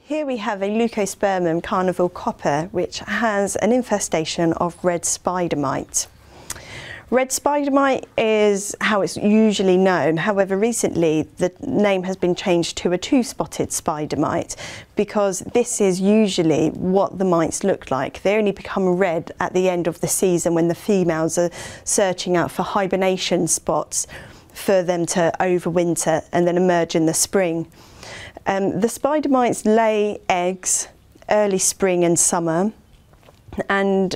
Here we have a Leucospermum carnival copper, which has an infestation of red spider mite. Red spider mite is how it's usually known. However, recently the name has been changed to a two-spotted spider mite because this is usually what the mites look like. They only become red at the end of the season when the females are searching out for hibernation spots for them to overwinter and then emerge in the spring. The spider mites lay eggs early spring and summer, and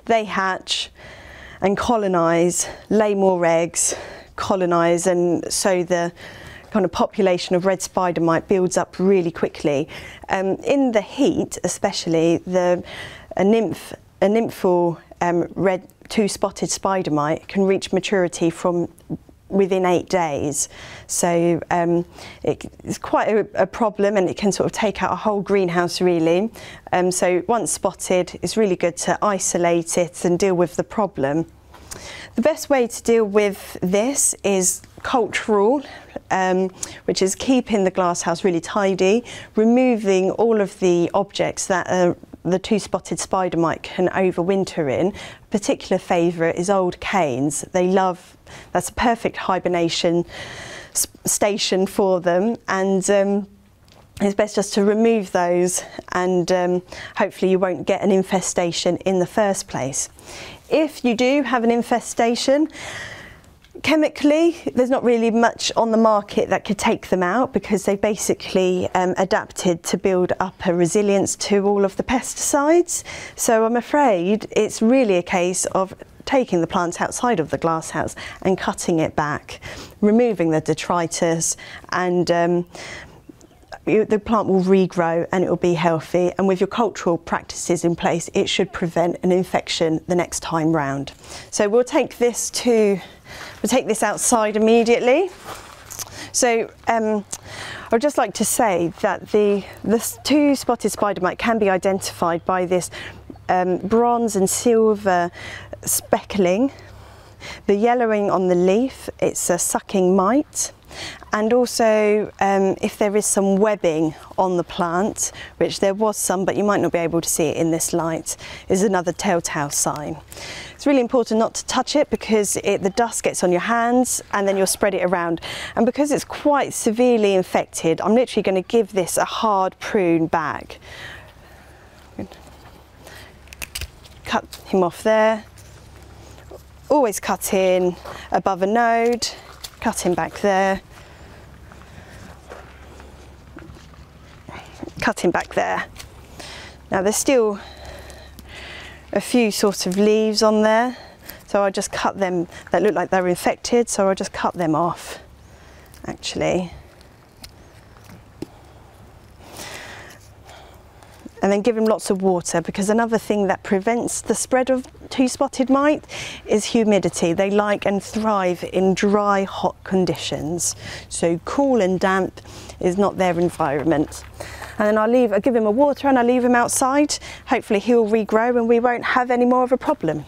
they hatch and colonise, lay more eggs, colonise, and so the kind of population of red spider mite builds up really quickly. In the heat especially, a nymphal red two-spotted spider mite can reach maturity from within 8 days, so it's quite a problem, and it can sort of take out a whole greenhouse really. So once spotted, it's really good to isolate it and deal with the problem. The best way to deal with this is cultural, which is keeping the glasshouse really tidy, removing all of the objects that the two-spotted spider mite can overwinter in. A particular favourite is old canes. They love, that's a perfect hibernation station for them, and it's best just to remove those, and hopefully you won't get an infestation in the first place. If you do have an infestation, chemically, there's not really much on the market that could take them out because they basically adapted to build up a resilience to all of the pesticides. So I'm afraid it's really a case of taking the plant outside of the glasshouse and cutting it back, removing the detritus, and the plant will regrow and it will be healthy, and with your cultural practices in place it should prevent an infection the next time round. So we'll take this outside immediately. So I'd just like to say that the two-spotted spider mite can be identified by this bronze and silver speckling, the yellowing on the leaf, it's a sucking mite, and also if there is some webbing on the plant, which there was some but you might not be able to see it in this light, is another telltale sign. It's really important not to touch it because the dust gets on your hands and then you'll spread it around, and because it's quite severely infected, I'm literally going to give this a hard prune back. Cut him off there. Always cut in above a node, cut him back there, cut him back there. Now there's still a few sort of leaves on there, so I just cut them that look like they're infected, so I just cut them off actually. And then give them lots of water, because another thing that prevents the spread of two-spotted mite is humidity. They like and thrive in dry, hot conditions. So cool and damp is not their environment. And then I'll give him a water and I'll leave him outside. Hopefully he'll regrow and we won't have any more of a problem.